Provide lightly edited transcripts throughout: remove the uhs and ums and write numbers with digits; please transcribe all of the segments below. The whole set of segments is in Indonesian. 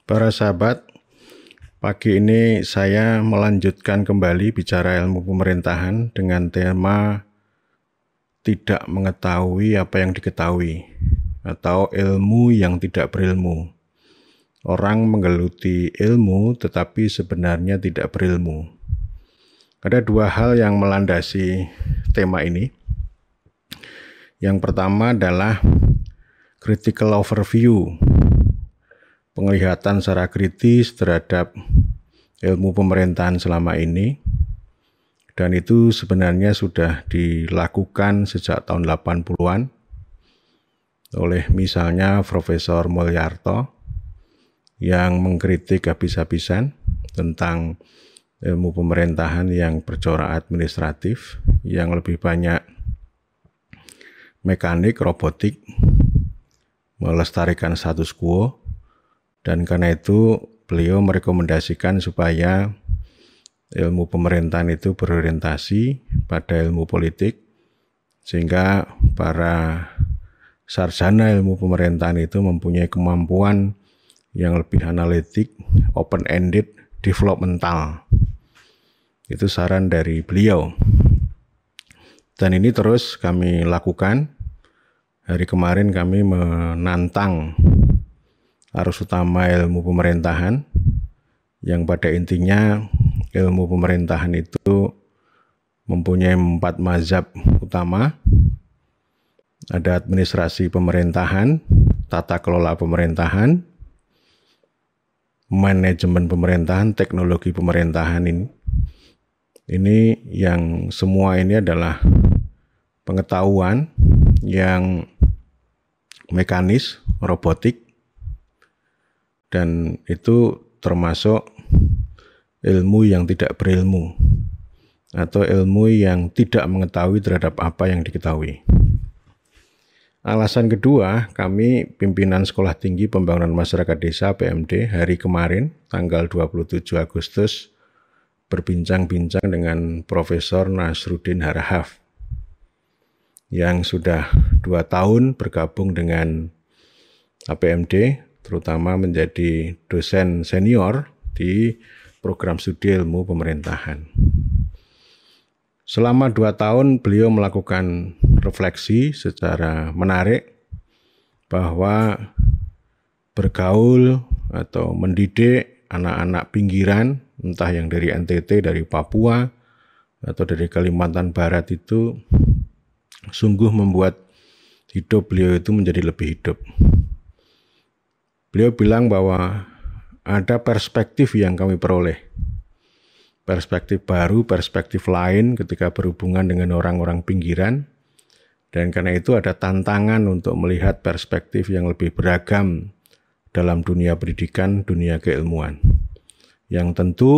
Para sahabat, pagi ini saya melanjutkan kembali bicara ilmu pemerintahan dengan tema tidak mengetahui apa yang diketahui atau ilmu yang tidak berilmu. Orang menggeluti ilmu tetapi sebenarnya tidak berilmu. Ada dua hal yang melandasi tema ini. Yang pertama adalah critical overview, penglihatan secara kritis terhadap ilmu pemerintahan selama ini, dan itu sebenarnya sudah dilakukan sejak tahun 80-an oleh misalnya Profesor Mulyarto yang mengkritik habis-habisan tentang ilmu pemerintahan yang bercorak administratif, yang lebih banyak mekanik, robotik, melestarikan status quo. Dan karena itu beliau merekomendasikan supaya ilmu pemerintahan itu berorientasi pada ilmu politik, sehingga para sarjana ilmu pemerintahan itu mempunyai kemampuan yang lebih analitik, open-ended, developmental. Itu saran dari beliau. Dan ini terus kami lakukan. Hari kemarin kami menantang arus utama ilmu pemerintahan, yang pada intinya ilmu pemerintahan itu mempunyai 4 mazhab utama. Ada administrasi pemerintahan, tata kelola pemerintahan, manajemen pemerintahan, teknologi pemerintahan ini. Ini yang semua ini adalah pengetahuan yang mekanis, robotik, dan itu termasuk ilmu yang tidak berilmu atau ilmu yang tidak mengetahui terhadap apa yang diketahui. Alasan kedua, kami pimpinan Sekolah Tinggi Pembangunan Masyarakat Desa PMD hari kemarin tanggal 27 Agustus berbincang-bincang dengan Profesor Nasruddin Harahap yang sudah 2 tahun bergabung dengan APMD, terutama menjadi dosen senior di program studi ilmu pemerintahan. Selama 2 tahun beliau melakukan refleksi secara menarik bahwa bergaul atau mendidik anak-anak pinggiran, entah yang dari NTT, dari Papua, atau dari Kalimantan Barat itu sungguh membuat hidup beliau itu menjadi lebih hidup. Beliau bilang bahwa ada perspektif yang kami peroleh. Perspektif baru, perspektif lain ketika berhubungan dengan orang-orang pinggiran. Dan karena itu ada tantangan untuk melihat perspektif yang lebih beragam dalam dunia pendidikan, dunia keilmuan. Yang tentu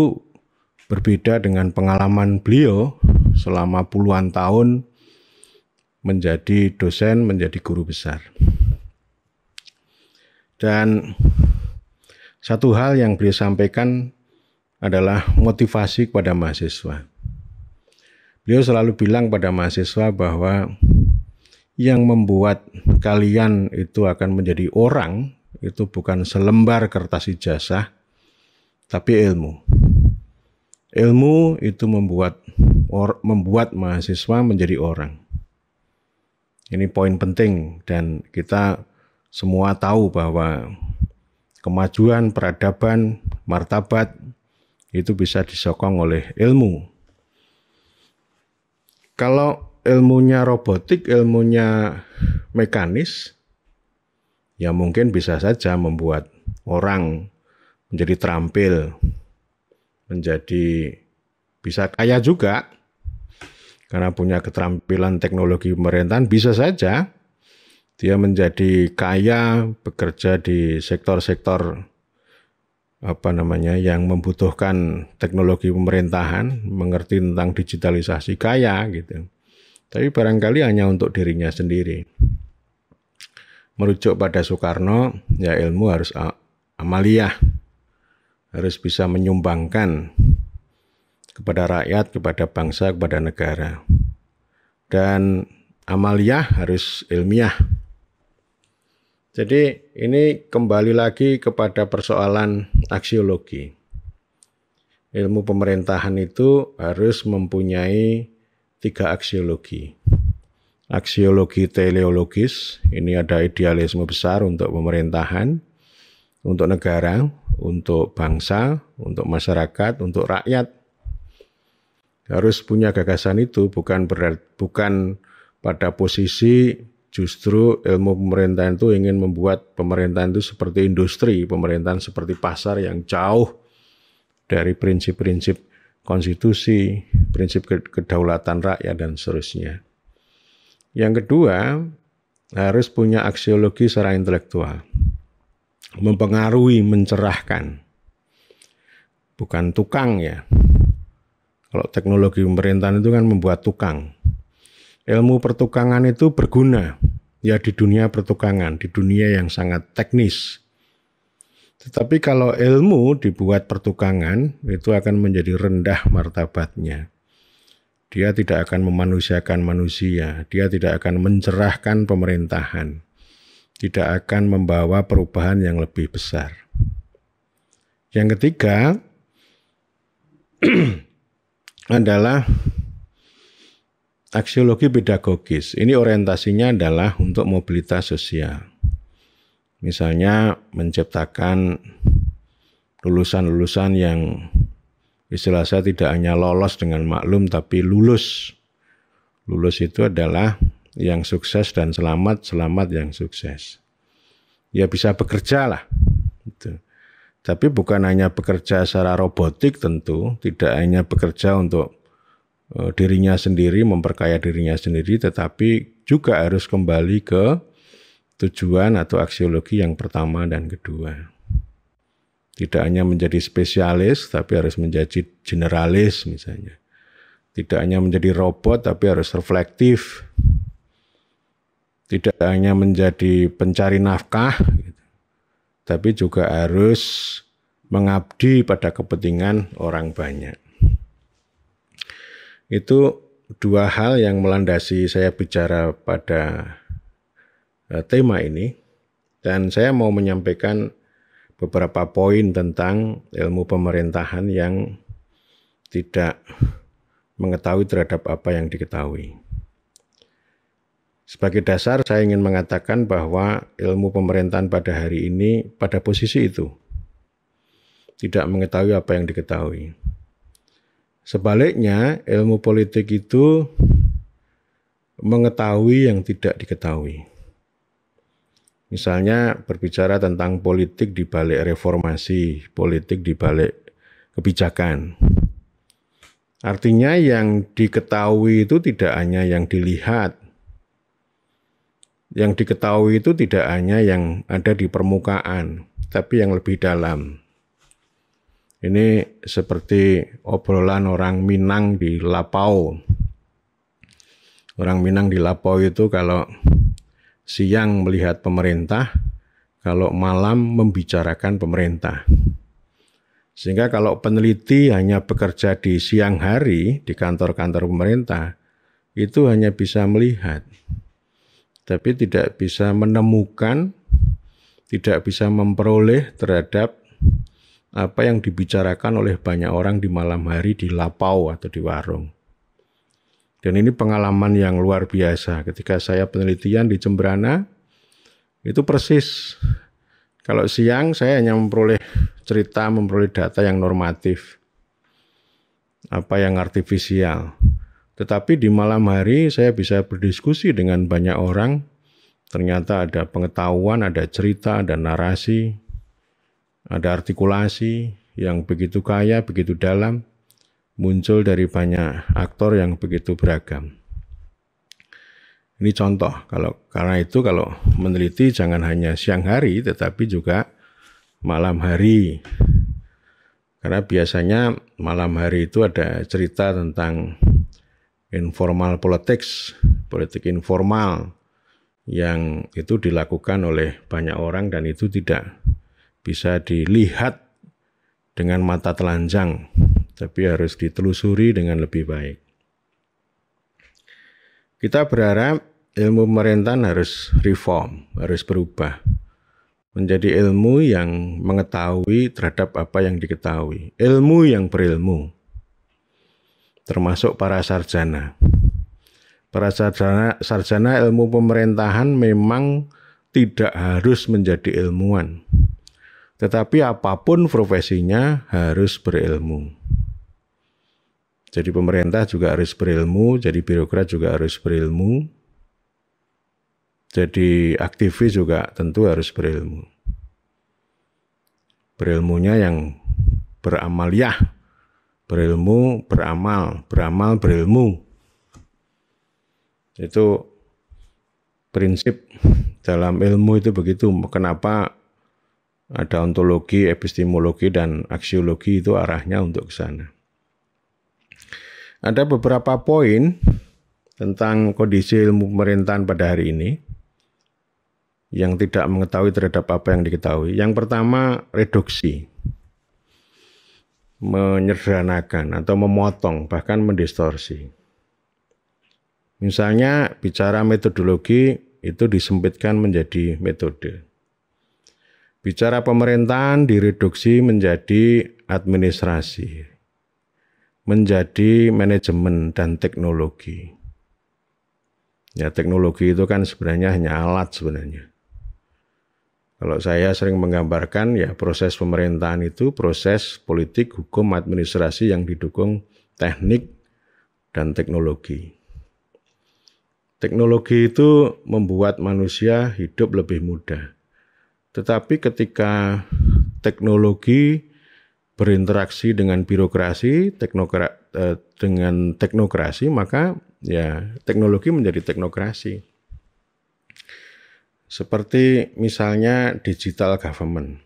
berbeda dengan pengalaman beliau selama puluhan tahun menjadi dosen, menjadi guru besar. Dan satu hal yang beliau sampaikan adalah motivasi kepada mahasiswa. Beliau selalu bilang pada mahasiswa bahwa yang membuat kalian itu akan menjadi orang itu bukan selembar kertas ijazah, tapi ilmu. Ilmu itu membuat mahasiswa menjadi orang. Ini poin penting, dan kita semua tahu bahwa kemajuan peradaban, martabat itu bisa disokong oleh ilmu. Kalau ilmunya robotik, ilmunya mekanis, ya mungkin bisa saja membuat orang menjadi terampil, menjadi bisa kaya juga, karena punya keterampilan teknologi pemerintahan, bisa saja dia menjadi kaya, bekerja di sektor-sektor yang membutuhkan teknologi pemerintahan, mengerti tentang digitalisasi, kaya gitu. Tapi barangkali hanya untuk dirinya sendiri. Merujuk pada Soekarno, ya ilmu harus amaliyah, harus bisa menyumbangkan kepada rakyat, kepada bangsa, kepada negara. Dan amaliyah harus ilmiah. Jadi ini kembali lagi kepada persoalan aksiologi. Ilmu pemerintahan itu harus mempunyai 3 aksiologi. Aksiologi teleologis, ini ada idealisme besar untuk pemerintahan, untuk negara, untuk bangsa, untuk masyarakat, untuk rakyat. Harus punya gagasan itu, bukan pada posisi justru ilmu pemerintahan itu ingin membuat pemerintahan itu seperti industri, pemerintahan seperti pasar yang jauh dari prinsip-prinsip konstitusi, prinsip kedaulatan rakyat, dan seterusnya. Yang kedua, harus punya aksiologi secara intelektual. Mempengaruhi, mencerahkan. Bukan tukang ya. Kalau teknologi pemerintahan itu kan membuat tukang. Ilmu pertukangan itu berguna ya di dunia pertukangan, di dunia yang sangat teknis. Tetapi kalau ilmu dibuat pertukangan, itu akan menjadi rendah martabatnya. Dia tidak akan memanusiakan manusia, dia tidak akan mencerahkan pemerintahan, tidak akan membawa perubahan yang lebih besar. Yang ketiga adalah aksiologi pedagogis. Ini orientasinya adalah untuk mobilitas sosial. Misalnya menciptakan lulusan-lulusan yang istilah saya tidak hanya lolos dengan maklum tapi lulus. Lulus itu adalah yang sukses dan selamat, selamat yang sukses. Ya bisa bekerja lah. Gitu. Tapi bukan hanya bekerja secara robotik tentu, tidak hanya bekerja untuk dirinya sendiri, memperkaya dirinya sendiri, tetapi juga harus kembali ke tujuan atau aksiologi yang pertama dan kedua. Tidak hanya menjadi spesialis, tapi harus menjadi generalis misalnya. Tidak hanya menjadi robot, tapi harus reflektif. Tidak hanya menjadi pencari nafkah, tapi juga harus mengabdi pada kepentingan orang banyak. Itu 2 hal yang melandasi saya bicara pada tema ini. Dan saya mau menyampaikan beberapa poin tentang ilmu pemerintahan yang tidak mengetahui terhadap apa yang diketahui. Sebagai dasar saya ingin mengatakan bahwa ilmu pemerintahan pada hari ini pada posisi itu tidak mengetahui apa yang diketahui. Sebaliknya ilmu politik itu mengetahui yang tidak diketahui. Misalnya berbicara tentang politik di balik reformasi, politik di balik kebijakan. Artinya yang diketahui itu tidak hanya yang dilihat. Yang diketahui itu tidak hanya yang ada di permukaan, tapi yang lebih dalam. Ini seperti obrolan orang Minang di Lapau. Orang Minang di Lapau itu kalau siang melihat pemerintah, kalau malam membicarakan pemerintah. Sehingga kalau peneliti hanya bekerja di siang hari di kantor-kantor pemerintah, itu hanya bisa melihat. Tapi tidak bisa menemukan, tidak bisa memperoleh terhadap apa yang dibicarakan oleh banyak orang di malam hari di Lapau atau di warung. Dan ini pengalaman yang luar biasa. Ketika saya penelitian di Jembrana, itu persis. Kalau siang saya hanya memperoleh cerita, memperoleh data yang normatif, apa yang artifisial. Tetapi di malam hari saya bisa berdiskusi dengan banyak orang, ternyata ada pengetahuan, ada cerita, ada narasi, ada artikulasi yang begitu kaya, begitu dalam, muncul dari banyak aktor yang begitu beragam. Ini contoh, karena itu kalau meneliti jangan hanya siang hari, tetapi juga malam hari. Karena biasanya malam hari itu ada cerita tentang informal politics, politik informal yang itu dilakukan oleh banyak orang dan itu tidak bisa dilihat dengan mata telanjang, tapi harus ditelusuri dengan lebih baik. Kita berharap ilmu pemerintahan harus reform, harus berubah. menjadi ilmu yang mengetahui terhadap apa yang diketahui. Ilmu yang berilmu, termasuk para sarjana. Para sarjana ilmu pemerintahan memang tidak harus menjadi ilmuwan. Tetapi apapun profesinya harus berilmu. Jadi pemerintah juga harus berilmu, jadi birokrat juga harus berilmu, jadi aktivis juga tentu harus berilmu. Berilmunya yang beramaliyah, berilmu, beramal, beramal, berilmu. Itu prinsip dalam ilmu itu begitu. Kenapa ada ontologi, epistemologi, dan aksiologi itu arahnya untuk ke sana. Ada beberapa poin tentang kondisi ilmu pemerintahan pada hari ini yang tidak mengetahui terhadap apa yang diketahui. Yang pertama, reduksi. Menyederhanakan atau memotong, bahkan mendistorsi. Misalnya bicara metodologi itu disempitkan menjadi metode. Bicara pemerintahan direduksi menjadi administrasi, menjadi manajemen dan teknologi. Ya, teknologi itu kan sebenarnya hanya alat sebenarnya. Kalau saya sering menggambarkan ya proses pemerintahan itu proses politik, hukum, administrasi yang didukung teknik dan teknologi. Teknologi itu membuat manusia hidup lebih mudah. Tetapi ketika teknologi berinteraksi dengan birokrasi, dengan teknokrasi, maka ya teknologi menjadi teknokrasi. Seperti misalnya digital government.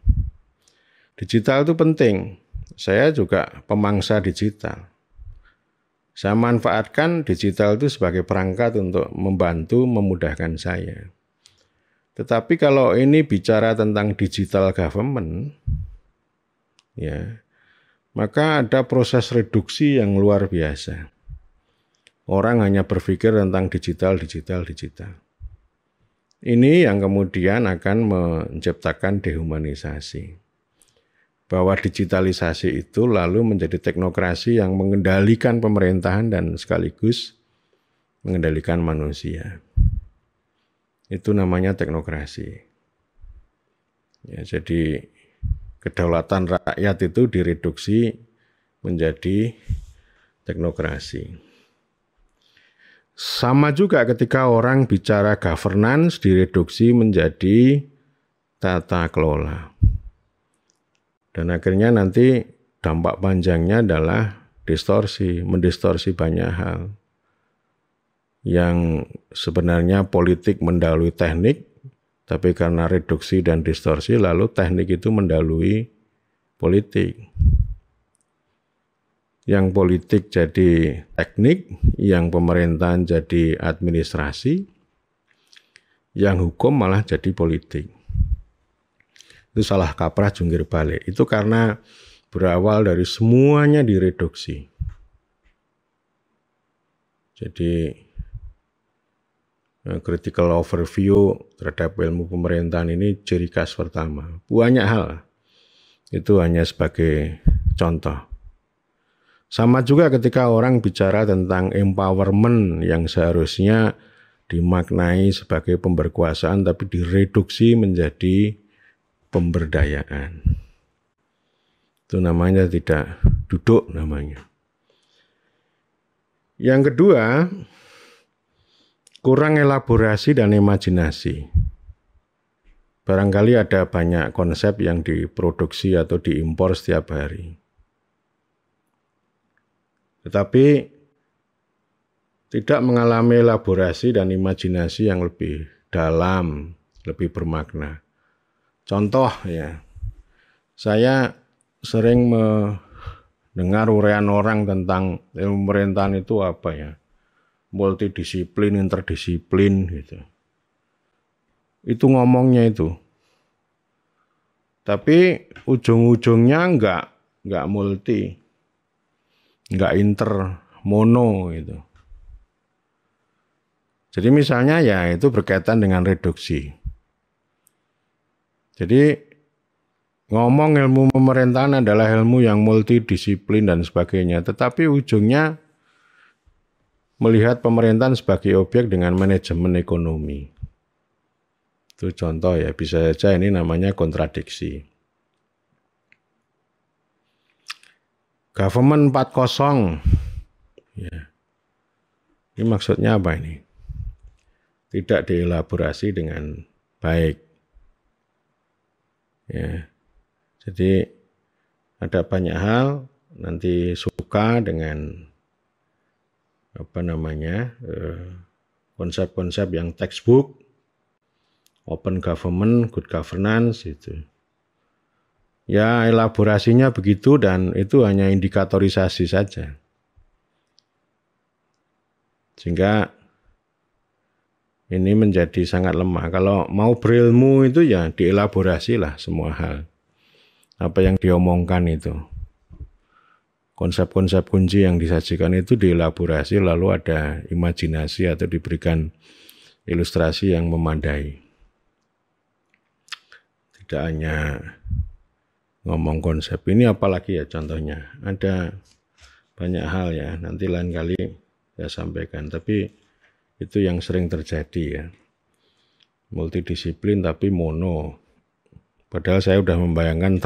Digital itu penting. Saya juga pemangsa digital. Saya manfaatkan digital itu sebagai perangkat untuk membantu, memudahkan saya. Tetapi kalau ini bicara tentang digital government, ya, maka ada proses reduksi yang luar biasa. Orang hanya berpikir tentang digital. Ini yang kemudian akan menciptakan dehumanisasi. Bahwa digitalisasi itu lalu menjadi teknokrasi yang mengendalikan pemerintahan dan sekaligus mengendalikan manusia. Itu namanya teknokrasi. Ya, jadi kedaulatan rakyat itu direduksi menjadi teknokrasi. Sama juga ketika orang bicara governance direduksi menjadi tata kelola. Dan akhirnya nanti dampak panjangnya adalah distorsi, mendistorsi banyak hal. Yang sebenarnya politik mendahului teknik, tapi karena reduksi dan distorsi, lalu teknik itu mendahului politik. Yang politik jadi teknik, yang pemerintahan jadi administrasi, yang hukum malah jadi politik. Itu salah kaprah jungkir balik. Itu karena berawal dari semuanya direduksi. Jadi critical overview terhadap ilmu pemerintahan ini ciri khas pertama. Banyak hal. Itu hanya sebagai contoh. Sama juga ketika orang bicara tentang empowerment yang seharusnya dimaknai sebagai pemberkuasaan tapi direduksi menjadi pemberdayaan. Itu namanya tidak duduk namanya. Yang kedua, kurang elaborasi dan imajinasi. Barangkali ada banyak konsep yang diproduksi atau diimpor setiap hari. Tetapi tidak mengalami elaborasi dan imajinasi yang lebih dalam, lebih bermakna. Contoh ya, saya sering mendengar uraian orang tentang ilmu pemerintahan itu apa ya, multidisiplin, interdisiplin gitu. Itu ngomongnya itu. Tapi ujung-ujungnya enggak multi, enggak inter, mono gitu. Jadi misalnya ya itu berkaitan dengan reduksi. Jadi ngomong ilmu pemerintahan adalah ilmu yang multidisiplin dan sebagainya, tetapi ujungnya melihat pemerintahan sebagai objek dengan manajemen ekonomi. Itu contoh ya, bisa saja ini namanya kontradiksi. Government 4.0. Ya. Ini maksudnya apa ini? Tidak dielaborasi dengan baik. Ya. Jadi ada banyak hal nanti suka dengan konsep-konsep yang textbook, open government, good governance itu. Ya elaborasinya begitu dan itu hanya indikatorisasi saja. Sehingga ini menjadi sangat lemah. Kalau mau berilmu itu ya dielaborasi lah semua hal. Apa yang diomongkan itu. Konsep-konsep kunci yang disajikan itu dielaborasi lalu ada imajinasi atau diberikan ilustrasi yang memadai. Tidak hanya ngomong konsep ini, apalagi ya contohnya. Ada banyak hal ya, nanti lain kali saya sampaikan. Tapi itu yang sering terjadi ya. Multidisiplin tapi mono. Padahal saya sudah membayangkan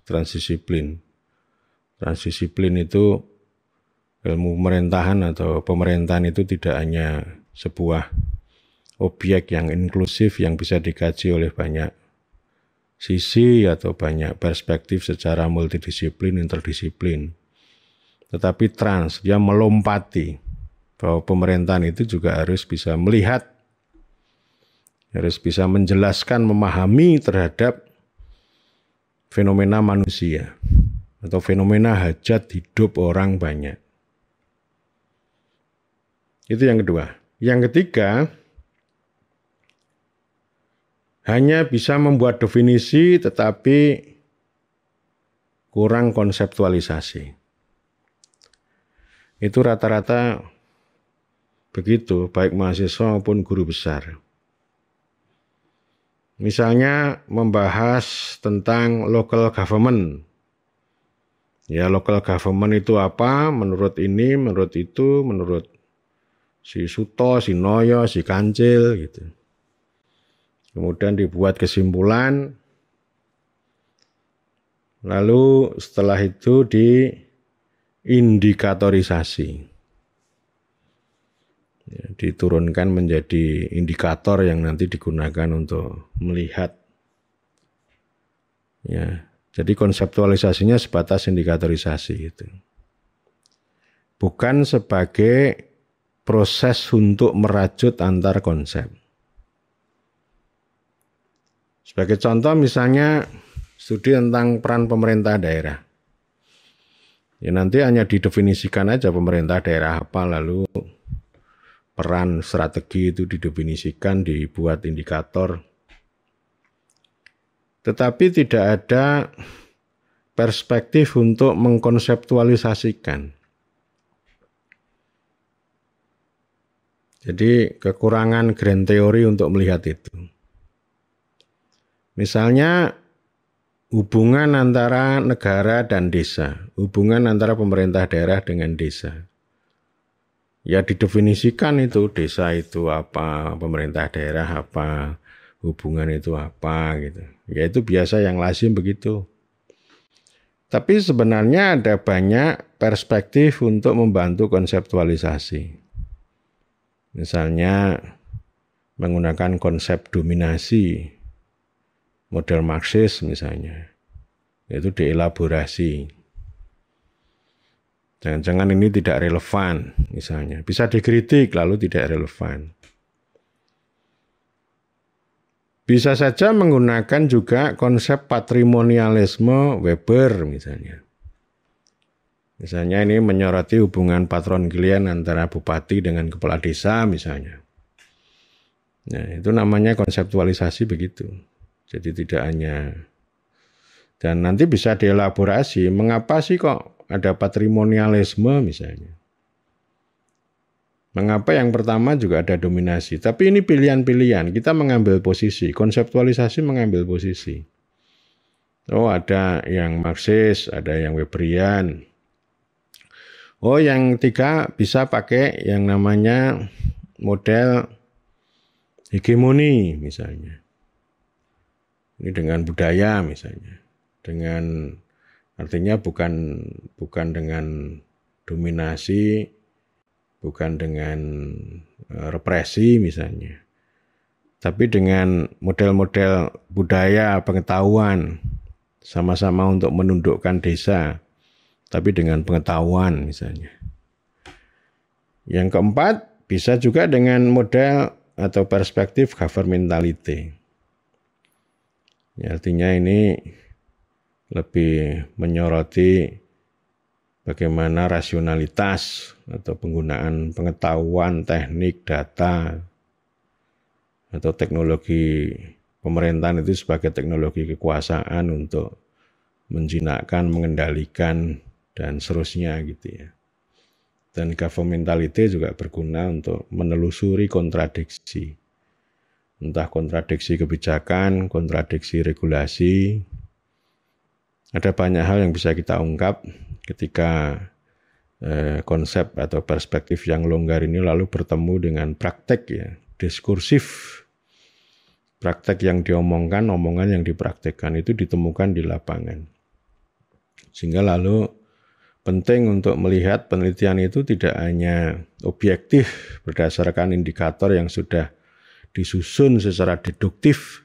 transdisiplin. Transdisiplin itu ilmu pemerintahan atau pemerintahan itu tidak hanya sebuah objek yang inklusif yang bisa dikaji oleh banyak sisi atau banyak perspektif secara multidisiplin, interdisiplin. Tetapi dia melompati bahwa pemerintahan itu juga harus bisa melihat, harus bisa menjelaskan, memahami terhadap fenomena manusia atau fenomena hajat hidup orang banyak. Itu yang kedua. Yang ketiga, hanya bisa membuat definisi tetapi kurang konseptualisasi. Itu rata-rata begitu, baik mahasiswa maupun guru besar. Misalnya membahas tentang local government. Ya, local government itu apa? Menurut ini, menurut itu, menurut si Suto, si Noyo, si Kancil gitu. Kemudian dibuat kesimpulan, lalu setelah itu diindikatorisasi. Ya, diturunkan menjadi indikator yang nanti digunakan untuk melihat. Ya, jadi konseptualisasinya sebatas indikatorisasi itu. Bukan sebagai proses untuk merajut antar konsep. Sebagai contoh misalnya studi tentang peran pemerintah daerah. Ya nanti hanya didefinisikan aja pemerintah daerah apa, lalu peran strategi itu didefinisikan, dibuat indikator. Tetapi tidak ada perspektif untuk mengkonseptualisasikan. Jadi kekurangan grand teori untuk melihat itu. Misalnya hubungan antara negara dan desa, hubungan antara pemerintah daerah dengan desa. Ya didefinisikan itu, desa itu apa, pemerintah daerah apa, hubungan itu apa gitu. Ya itu biasa yang lazim begitu. Tapi sebenarnya ada banyak perspektif untuk membantu konseptualisasi. Misalnya menggunakan konsep dominasi, model Marxis misalnya, itu dielaborasi. Jangan-jangan ini tidak relevan misalnya. Bisa dikritik lalu tidak relevan. Bisa saja menggunakan juga konsep patrimonialisme Weber misalnya. Misalnya ini menyoroti hubungan patron klien antara bupati dengan kepala desa misalnya. Nah, itu namanya konseptualisasi begitu. Jadi tidak hanya, dan nanti bisa dielaborasi mengapa sih kok ada patrimonialisme misalnya. Mengapa yang pertama juga ada dominasi? Tapi ini pilihan-pilihan. Kita mengambil posisi, konseptualisasi mengambil posisi. Oh, ada yang Marxis, ada yang Weberian. Oh, yang tiga bisa pakai yang namanya model hegemoni misalnya. Ini dengan budaya misalnya. Dengan artinya bukan dengan dominasi, bukan dengan represi misalnya. Tapi dengan model-model budaya, pengetahuan, sama-sama untuk menundukkan desa, tapi dengan pengetahuan misalnya. Yang keempat, bisa juga dengan model atau perspektif governmentality. Ya, artinya ini lebih menyoroti bagaimana rasionalitas atau penggunaan pengetahuan, teknik, data, atau teknologi pemerintahan itu sebagai teknologi kekuasaan untuk menjinakkan, mengendalikan, dan seterusnya gitu ya. Dan governmentality juga berguna untuk menelusuri kontradiksi. Entah kontradiksi kebijakan, kontradiksi regulasi. Ada banyak hal yang bisa kita ungkap ketika konsep atau perspektif yang longgar ini lalu bertemu dengan praktek ya, diskursif. Praktek yang diomongkan, omongan yang dipraktekkan itu ditemukan di lapangan. Sehingga lalu penting untuk melihat penelitian itu tidak hanya objektif berdasarkan indikator yang sudah disusun secara deduktif.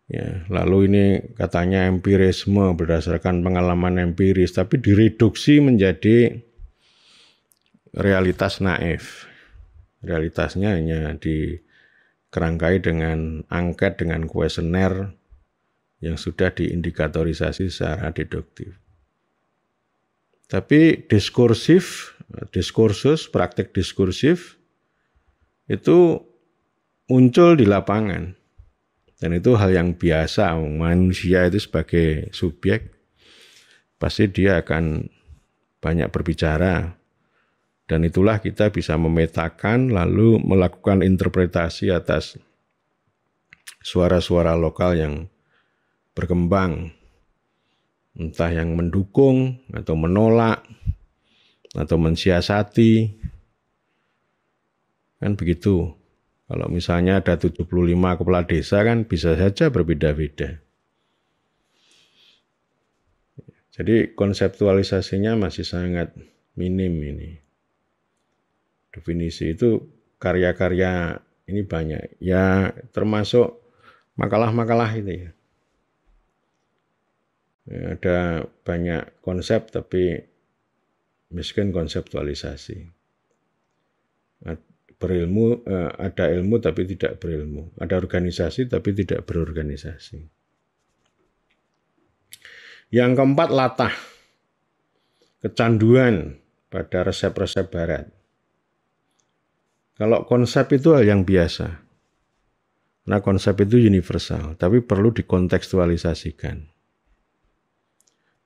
Ya, lalu ini katanya empirisme berdasarkan pengalaman empiris, tapi direduksi menjadi realitas naif. Realitasnya hanya dikerangkai dengan angket, dengan kuesioner yang sudah diindikatorisasi secara deduktif. Tapi diskursus, praktek diskursif itu muncul di lapangan. Dan itu hal yang biasa, manusia itu sebagai subjek, pasti dia akan banyak berbicara. Dan itulah kita bisa memetakan lalu melakukan interpretasi atas suara-suara lokal yang berkembang. Entah yang mendukung atau menolak atau mensiasati. Kan begitu. Kalau misalnya ada 75 kepala desa kan bisa saja berbeda-beda. Jadi konseptualisasinya masih sangat minim ini. Definisi itu karya-karya ini banyak. Ya termasuk makalah-makalah itu ya. Ada banyak konsep tapi miskin konseptualisasi. Berilmu, ada ilmu tapi tidak berilmu. Ada organisasi tapi tidak berorganisasi. Yang keempat, latah. Kecanduan pada resep-resep barat. Kalau konsep itu hal yang biasa. Nah, konsep itu universal, tapi perlu dikontekstualisasikan.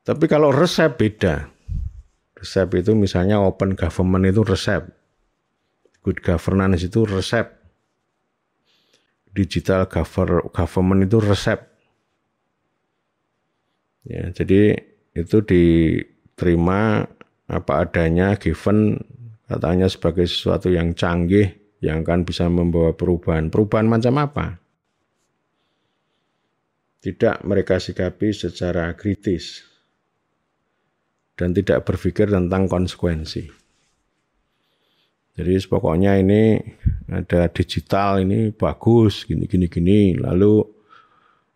Tapi kalau resep beda. Resep itu misalnya open government itu resep. Good governance itu resep. Digital government itu resep. Ya, jadi itu diterima apa adanya, given katanya sebagai sesuatu yang canggih yang akan bisa membawa perubahan. Perubahan macam apa? Tidak mereka sikapi secara kritis dan tidak berpikir tentang konsekuensi. Jadi pokoknya ini ada digital ini bagus gini. Lalu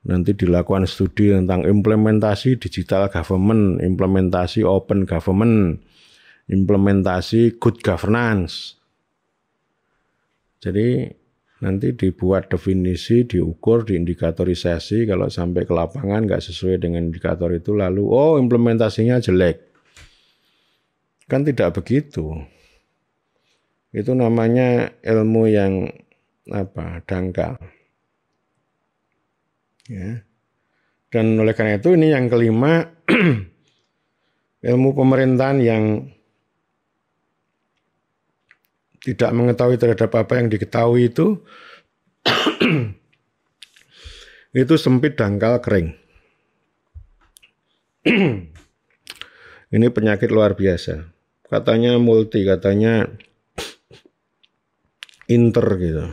nanti dilakukan studi tentang implementasi digital government, implementasi open government, implementasi good governance. Jadi nanti dibuat definisi, diukur, diindikatorisasi. Kalau sampai ke lapangan nggak sesuai dengan indikator itu lalu implementasinya jelek. Kan tidak begitu. Itu namanya ilmu yang dangkal. Ya. Dan oleh karena itu ini yang kelima, ilmu pemerintahan yang tidak mengetahui terhadap apa yang diketahui itu sempit, dangkal, kering. Ini penyakit luar biasa. Katanya multi, katanya inter gitu.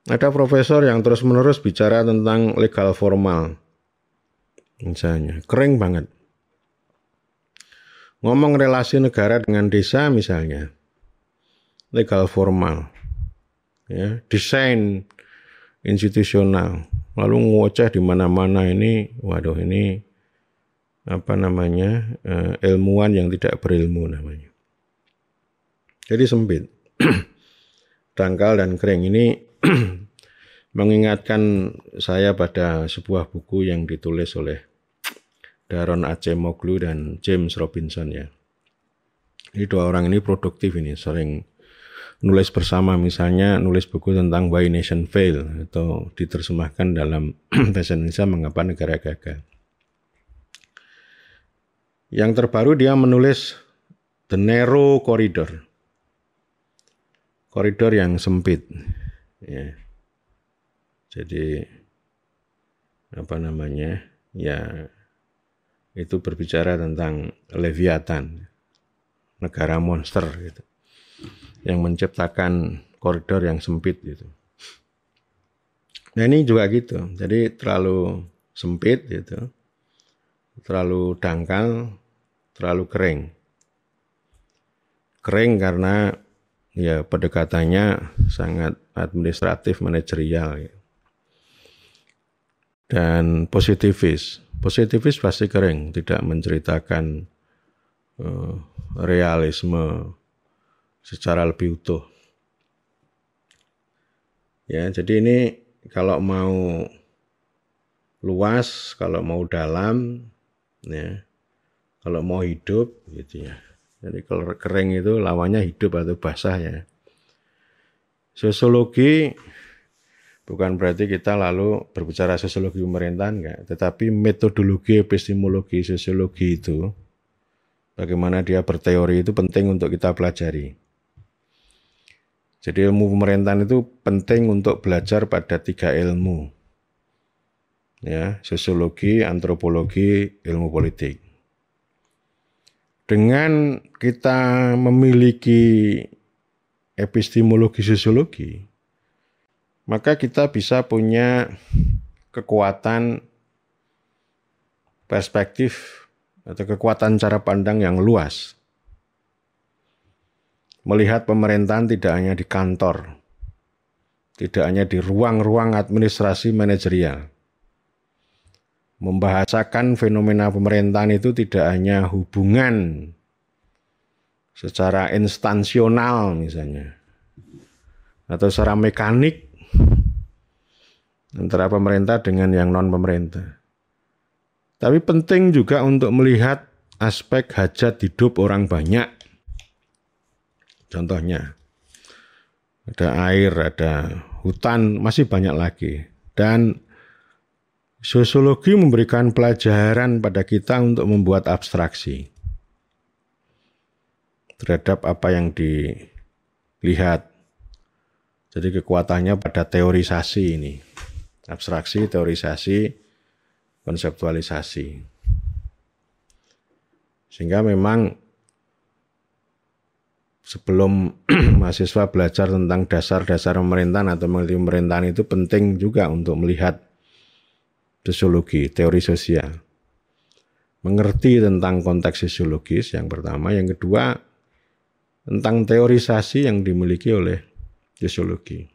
Ada profesor yang terus-menerus bicara tentang legal formal. Misalnya, kering banget. Ngomong relasi negara dengan desa misalnya, legal formal. Ya, desain institusional. Lalu ngoceh di mana-mana ini, waduh ini apa namanya, ilmuwan yang tidak berilmu namanya. Jadi sempit, dangkal dan kering. Ini mengingatkan saya pada sebuah buku yang ditulis oleh Daron Acemoglu dan James Robinson ya. Ini dua orang ini produktif ini, sering nulis bersama, misalnya nulis buku tentang Why Nation Fail atau diterjemahkan dalam bahasa Indonesia Mengapa Negara Gagal. Yang terbaru dia menulis The Narrow Corridor. Koridor yang sempit. Ya. Jadi apa namanya? Ya itu berbicara tentang Leviathan, negara monster gitu. Yang menciptakan koridor yang sempit gitu. Nah ini juga gitu. Jadi terlalu sempit gitu. Terlalu dangkal, terlalu kering. Kering karena ya pendekatannya sangat administratif, manajerial gitu. Dan positivis. Positivis pasti kering, tidak menceritakan realisme secara lebih utuh. Ya, jadi ini kalau mau luas, kalau mau dalam, ya, kalau mau hidup, gitu ya. Jadi kalau kering itu lawannya hidup atau basah ya. Sosiologi bukan berarti kita lalu berbicara sosiologi pemerintahan enggak, tetapi metodologi epistemologi sosiologi itu, bagaimana dia berteori itu penting untuk kita pelajari. Jadi ilmu pemerintahan itu penting untuk belajar pada 3 ilmu. Ya, sosiologi, antropologi, ilmu politik. Dengan kita memiliki epistemologi sosiologi, maka kita bisa punya kekuatan perspektif atau kekuatan cara pandang yang luas. Melihat pemerintahan tidak hanya di kantor, tidak hanya di ruang-ruang administrasi manajerial. Membahasakan fenomena pemerintahan itu tidak hanya hubungan secara instansional misalnya, atau secara mekanik antara pemerintah dengan yang non-pemerintah. Tapi penting juga untuk melihat aspek hajat hidup orang banyak. Contohnya, ada air, ada hutan, masih banyak lagi. Dan sosiologi memberikan pelajaran pada kita untuk membuat abstraksi terhadap apa yang dilihat. Jadi kekuatannya pada teorisasi ini. Abstraksi, teorisasi, konseptualisasi. Sehingga memang sebelum mahasiswa belajar tentang dasar-dasar pemerintahan atau mengerti pemerintahan itu penting juga untuk melihat sosiologi, teori sosial. Mengerti tentang konteks sosiologis yang pertama, yang kedua tentang teorisasi yang dimiliki oleh sosiologi.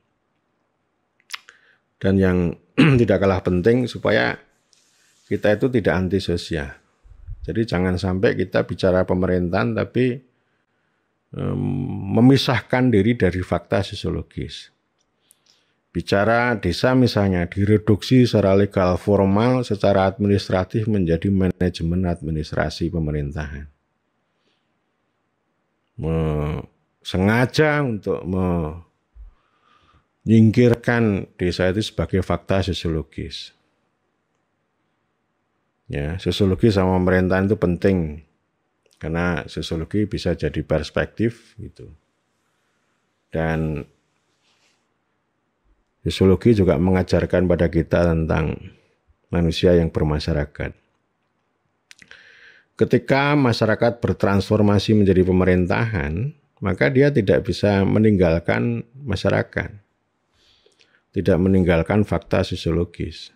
Dan yang tidak kalah penting supaya kita itu tidak antisosial. Jadi jangan sampai kita bicara pemerintahan tapi memisahkan diri dari fakta sosiologis. Bicara desa misalnya direduksi secara legal formal, secara administratif menjadi manajemen administrasi pemerintahan. Sengaja untuk menyingkirkan desa itu sebagai fakta sosiologis. Ya, sosiologi sama pemerintahan itu penting karena sosiologi bisa jadi perspektif gitu. Dan sosiologi juga mengajarkan pada kita tentang manusia yang bermasyarakat. Ketika masyarakat bertransformasi menjadi pemerintahan, maka dia tidak bisa meninggalkan masyarakat, tidak meninggalkan fakta sosiologis.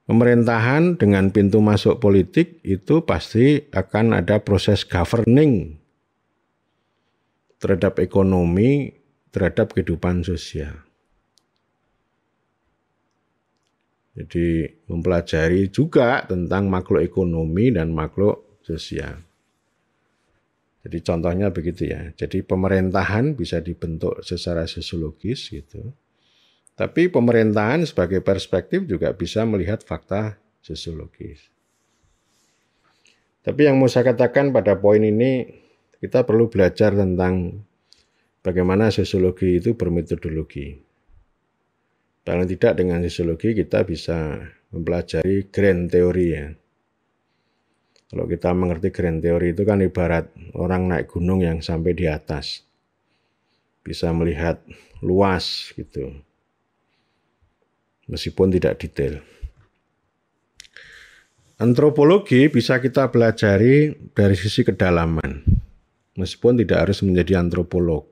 Pemerintahan dengan pintu masuk politik itu pasti akan ada proses governing terhadap ekonomi, terhadap kehidupan sosial. Jadi mempelajari juga tentang makroekonomi dan makro sosial. Jadi contohnya begitu ya. Jadi pemerintahan bisa dibentuk secara sosiologis gitu. Tapi pemerintahan sebagai perspektif juga bisa melihat fakta sosiologis. Tapi yang mau saya katakan pada poin ini, kita perlu belajar tentang bagaimana sosiologi itu bermetodologi. Paling tidak dengan sosiologi kita bisa mempelajari grand teori ya. Kalau kita mengerti grand teori itu kan ibarat orang naik gunung yang sampai di atas. Bisa melihat luas gitu. Meskipun tidak detail. Antropologi bisa kita pelajari dari sisi kedalaman. Meskipun tidak harus menjadi antropolog.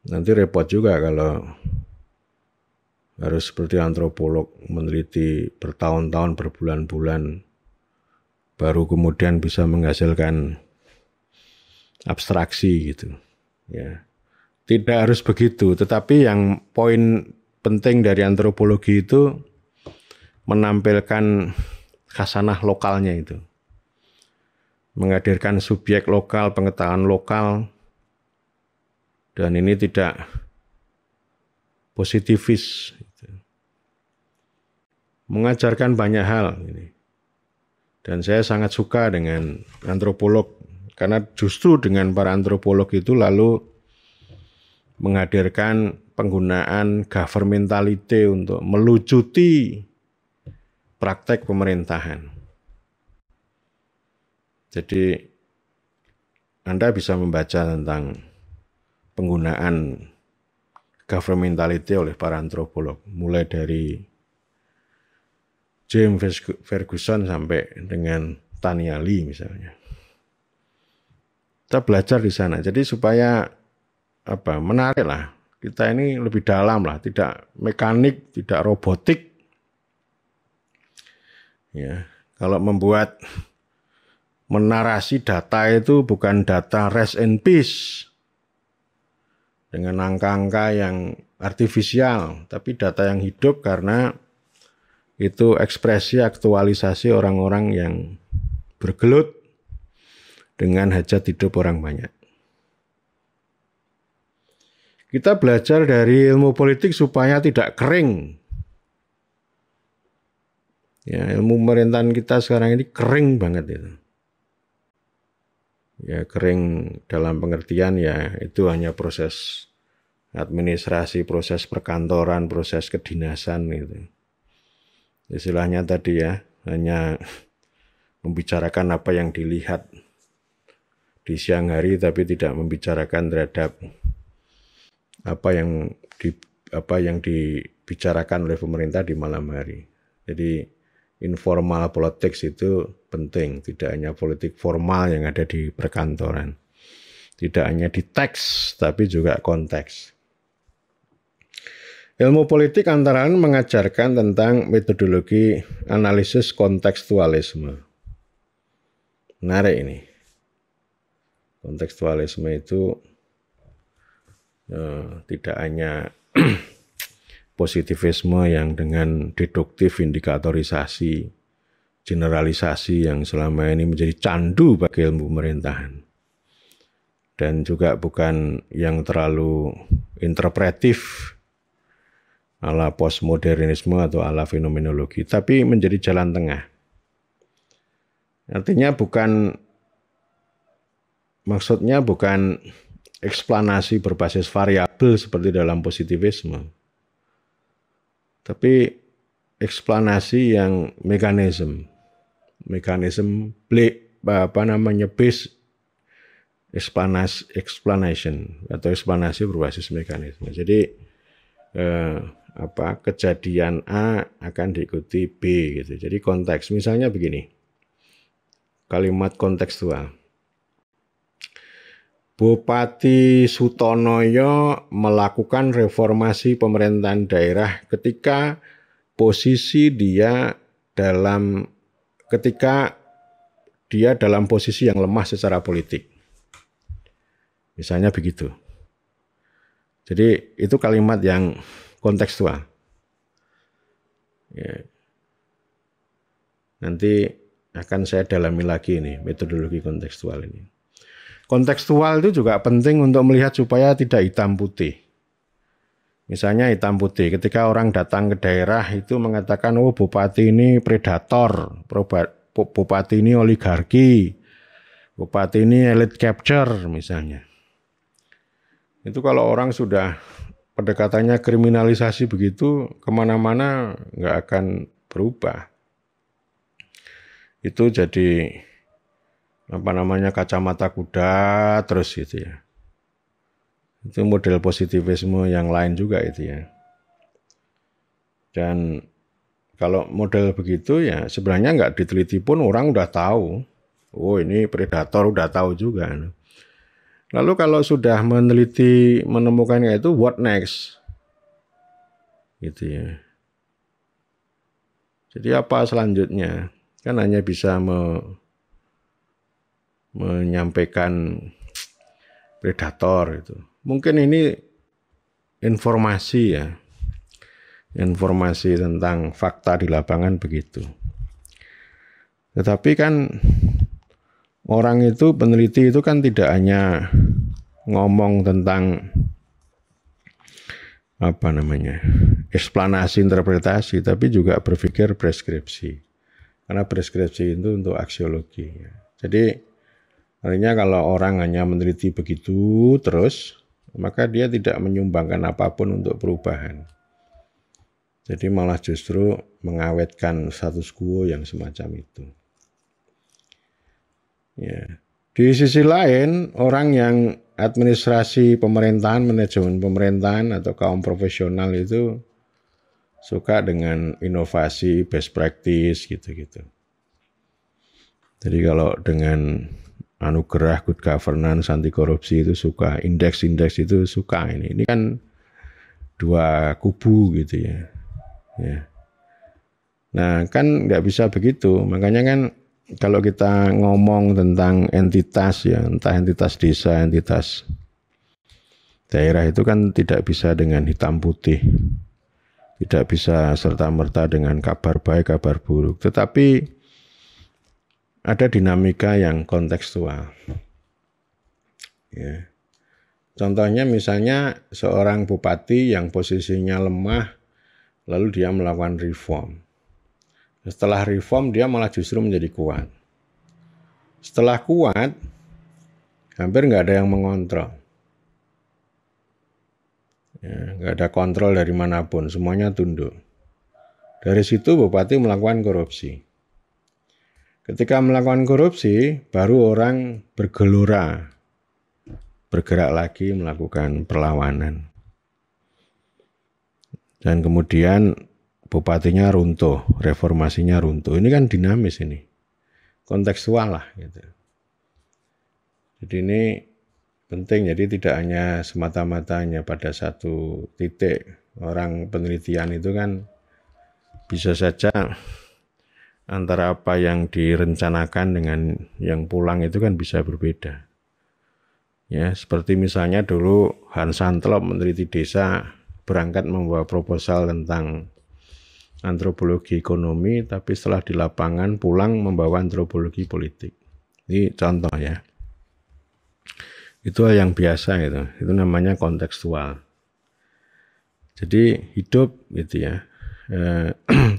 Nanti repot juga kalau harus seperti antropolog meneliti bertahun-tahun, berbulan-bulan, baru kemudian bisa menghasilkan abstraksi gitu. Ya, tidak harus begitu. Tetapi yang poin penting dari antropologi itu menampilkan khasanah lokalnya itu, menghadirkan subjek lokal, pengetahuan lokal, dan ini tidak positivis. Mengajarkan banyak hal ini. Dan saya sangat suka dengan antropolog karena justru dengan para antropolog itu lalu menghadirkan penggunaan governmentality untuk melucuti praktek pemerintahan. Jadi Anda bisa membaca tentang penggunaan governmentality oleh para antropolog, mulai dari James Ferguson sampai dengan Tania Lee misalnya. Kita belajar di sana. Jadi supaya menarik lah. Kita ini lebih dalam lah, tidak mekanik, tidak robotik. Ya, kalau membuat menarasi data itu bukan data rest and peace dengan angka-angka yang artifisial, tapi data yang hidup karena itu ekspresi aktualisasi orang-orang yang bergelut dengan hajat hidup orang banyak. Kita belajar dari ilmu politik supaya tidak kering. Ya, ilmu pemerintahan kita sekarang ini kering banget itu. Ya, kering dalam pengertian ya itu hanya proses administrasi, proses perkantoran, proses kedinasan gitu. Istilahnya tadi ya, hanya membicarakan apa yang dilihat di siang hari tapi tidak membicarakan terhadap apa yang dibicarakan oleh pemerintah di malam hari. Jadi informal politics itu penting, tidak hanya politik formal yang ada di perkantoran. Tidak hanya di teks tapi juga konteks. Ilmu politik antara lain mengajarkan tentang metodologi analisis kontekstualisme. Menarik ini. Kontekstualisme itu tidak hanya positivisme yang dengan deduktif indikatorisasi, generalisasi yang selama ini menjadi candu bagi ilmu pemerintahan. Dan juga bukan yang terlalu interpretif ala postmodernisme atau ala fenomenologi, tapi menjadi jalan tengah. Artinya maksudnya bukan eksplanasi berbasis variabel seperti dalam positivisme, tapi eksplanasi yang mekanisme based explanation atau eksplanasi berbasis mekanisme. Jadi kejadian A akan diikuti B gitu. Jadi konteks, misalnya begini, kalimat kontekstual. Bupati Sutonoyo melakukan reformasi pemerintahan daerah ketika dia dalam posisi yang lemah secara politik. Misalnya begitu. Jadi itu kalimat yang kontekstual. Ya. Nanti akan saya dalami lagi nih metodologi kontekstual ini. Kontekstual itu juga penting untuk melihat supaya tidak hitam putih. Misalnya hitam putih, ketika orang datang ke daerah itu mengatakan, oh bupati ini predator, bupati ini oligarki, bupati ini elite capture misalnya. Itu kalau orang sudah pendekatannya kriminalisasi begitu, kemana-mana nggak akan berubah. Itu jadi kacamata kuda terus gitu ya. Itu model positivisme yang lain juga itu ya. Dan kalau model begitu ya sebenarnya nggak diteliti pun orang udah tahu. Oh ini predator udah tahu juga. Lalu kalau sudah meneliti menemukannya itu what next? Gitu ya. Jadi apa selanjutnya? Kan hanya bisa menyampaikan predator itu. Mungkin ini informasi ya. Informasi tentang fakta di lapangan begitu. Tetapi kan orang itu, peneliti itu kan tidak hanya ngomong tentang eksplanasi, interpretasi, tapi juga berpikir preskripsi. Karena preskripsi itu untuk aksiologi. Jadi artinya kalau orang hanya meneliti begitu terus, maka dia tidak menyumbangkan apapun untuk perubahan. Jadi malah justru mengawetkan status quo yang semacam itu. Ya. Di sisi lain, orang yang administrasi pemerintahan, manajemen pemerintahan atau kaum profesional itu suka dengan inovasi, best practice gitu-gitu. Jadi kalau dengan anugerah good governance, anti korupsi itu suka, indeks-indeks itu suka ini. Ini kan dua kubu gitu ya. Ya. Nah kan nggak bisa begitu, makanya kan kalau kita ngomong tentang entitas ya, entah entitas desa, entitas daerah itu kan tidak bisa dengan hitam putih, tidak bisa serta-merta dengan kabar baik, kabar buruk, tetapi ada dinamika yang kontekstual. Ya. Contohnya misalnya seorang bupati yang posisinya lemah, lalu dia melakukan reform. Setelah reform dia malah justru menjadi kuat. Setelah kuat, hampir nggak ada yang mengontrol. Ya, nggak ada kontrol dari manapun, semuanya tunduk. Dari situ bupati melakukan korupsi. Ketika melakukan korupsi, baru orang bergelora, bergerak lagi melakukan perlawanan. Dan kemudian bupatinya runtuh, reformasinya runtuh. Ini kan dinamis ini, kontekstual lah gitu. Jadi ini penting, jadi tidak hanya semata-mata hanya pada satu titik. Orang penelitian itu kan bisa saja antara apa yang direncanakan dengan yang pulang itu kan bisa berbeda. Ya, seperti misalnya dulu Hans Santloop meneliti desa, berangkat membawa proposal tentang antropologi ekonomi, tapi setelah di lapangan pulang membawa antropologi politik. Ini contoh ya. Itu yang biasa itu namanya kontekstual. Jadi hidup gitu ya.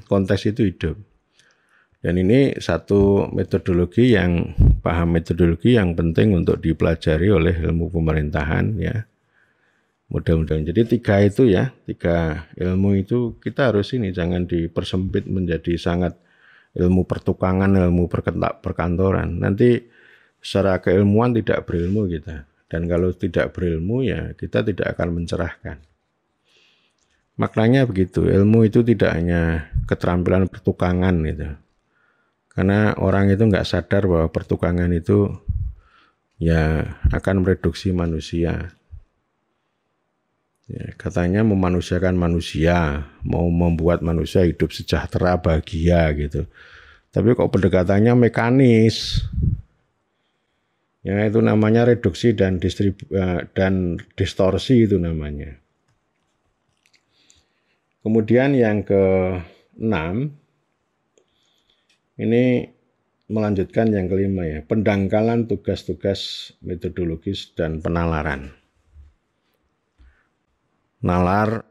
Konteks itu hidup. Dan ini satu metodologi yang penting untuk dipelajari oleh ilmu pemerintahan ya. Mudah-mudahan. Jadi tiga ilmu itu kita harus jangan dipersempit menjadi sangat ilmu pertukangan, ilmu perkantoran. Nanti secara keilmuan tidak berilmu kita. Dan kalau tidak berilmu ya kita tidak akan mencerahkan. Maknanya begitu, ilmu itu tidak hanya keterampilan pertukangan gitu. Karena orang itu nggak sadar bahwa pertukangan itu ya akan mereduksi manusia. Ya, katanya memanusiakan manusia, mau membuat manusia hidup sejahtera, bahagia gitu. Tapi kok pendekatannya mekanis. Ya itu namanya reduksi dan distorsi itu namanya. Kemudian yang ke-6 ini melanjutkan yang kelima ya, pendangkalan tugas-tugas metodologis dan penalaran. Nalar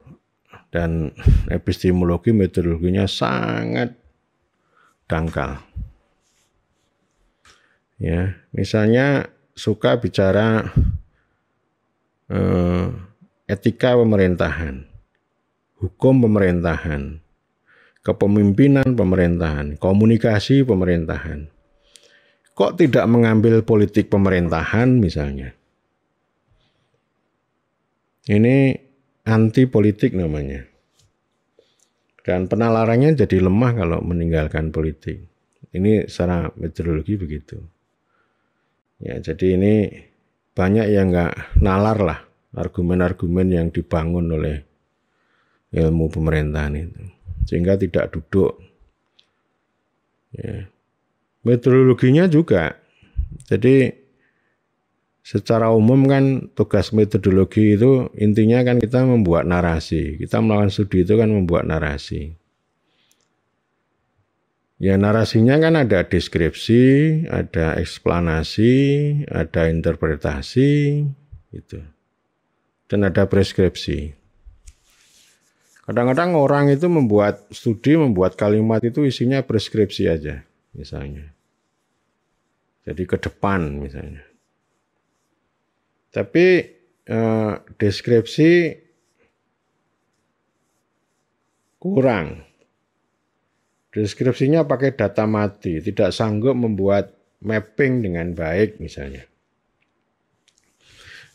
dan epistemologi metodologinya sangat dangkal. Ya, misalnya suka bicara etika pemerintahan, hukum pemerintahan, kepemimpinan pemerintahan, komunikasi pemerintahan. Kok tidak mengambil politik pemerintahan misalnya? Ini anti politik namanya. Dan penalarannya jadi lemah kalau meninggalkan politik. Ini secara metodologi begitu. Ya, jadi ini banyak yang nggak nalar lah argumen-argumen yang dibangun oleh ilmu pemerintahan itu, sehingga tidak duduk. Ya. Metodologinya juga. Jadi secara umum kan tugas metodologi itu intinya kan kita membuat narasi. Kita melakukan studi itu kan membuat narasi. Ya narasinya kan ada deskripsi, ada eksplanasi, ada interpretasi, gitu. Dan ada preskripsi. Kadang-kadang orang itu membuat studi, membuat kalimat itu isinya preskripsi aja, misalnya. Jadi ke depan misalnya. Tapi deskripsi kurang. Deskripsinya pakai data mati, tidak sanggup membuat mapping dengan baik misalnya.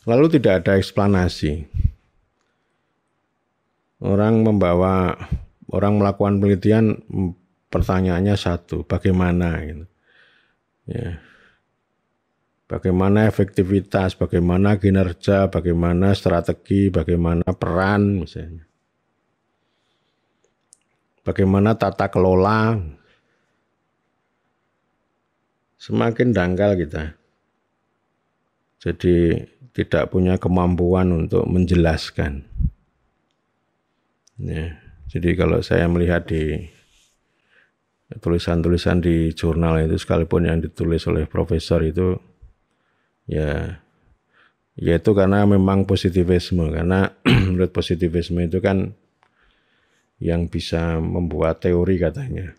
Lalu tidak ada eksplanasi. Orang melakukan penelitian, pertanyaannya satu, bagaimana gitu. Ya. Bagaimana efektivitas, bagaimana kinerja, bagaimana strategi, bagaimana peran misalnya. Bagaimana tata kelola. Semakin dangkal kita. Jadi tidak punya kemampuan untuk menjelaskan. Ya, jadi kalau saya melihat di tulisan-tulisan di jurnal itu, sekalipun yang ditulis oleh profesor itu, ya itu karena memang positivisme. Karena menurut positivisme itu kan yang bisa membuat teori katanya.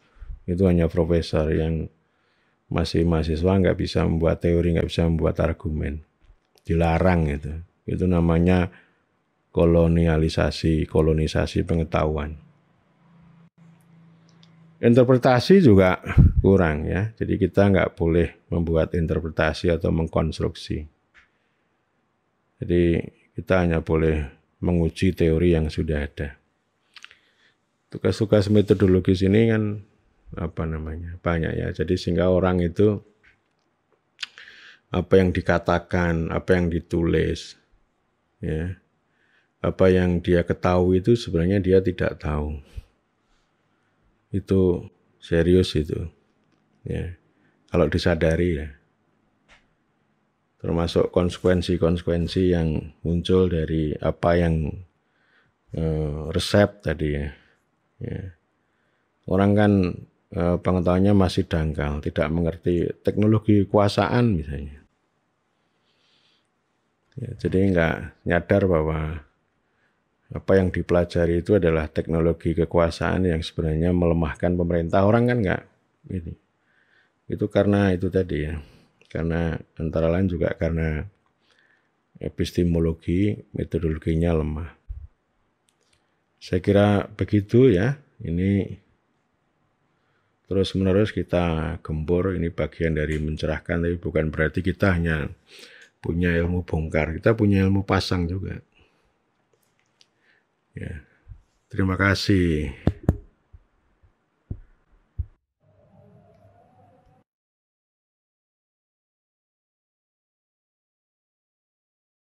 Itu hanya profesor, yang masih mahasiswa nggak bisa membuat teori, nggak bisa membuat argumen. Dilarang itu. Itu namanya kolonisasi pengetahuan. Interpretasi juga kurang ya. Jadi kita nggak boleh membuat interpretasi atau mengkonstruksi. Jadi kita hanya boleh menguji teori yang sudah ada. Tugas-tugas metodologis ini kan banyak ya. Jadi sehingga orang itu apa yang dikatakan, apa yang ditulis, ya, apa yang dia ketahui itu sebenarnya dia tidak tahu. Itu serius itu, ya. Kalau disadari ya. Termasuk konsekuensi-konsekuensi yang muncul dari apa yang resep tadi ya. Ya. Orang kan pengetahuannya masih dangkal, tidak mengerti teknologi kekuasaan misalnya. Ya, jadi nggak nyadar bahwa apa yang dipelajari itu adalah teknologi kekuasaan yang sebenarnya melemahkan pemerintah. Orang kan nggak ini. Itu karena itu tadi ya. Karena antara lain juga karena epistemologi, metodologinya lemah. Saya kira begitu ya. Ini terus menerus kita gempur. Ini bagian dari mencerahkan, tapi bukan berarti kita hanya punya ilmu bongkar, kita punya ilmu pasang juga. Ya, terima kasih.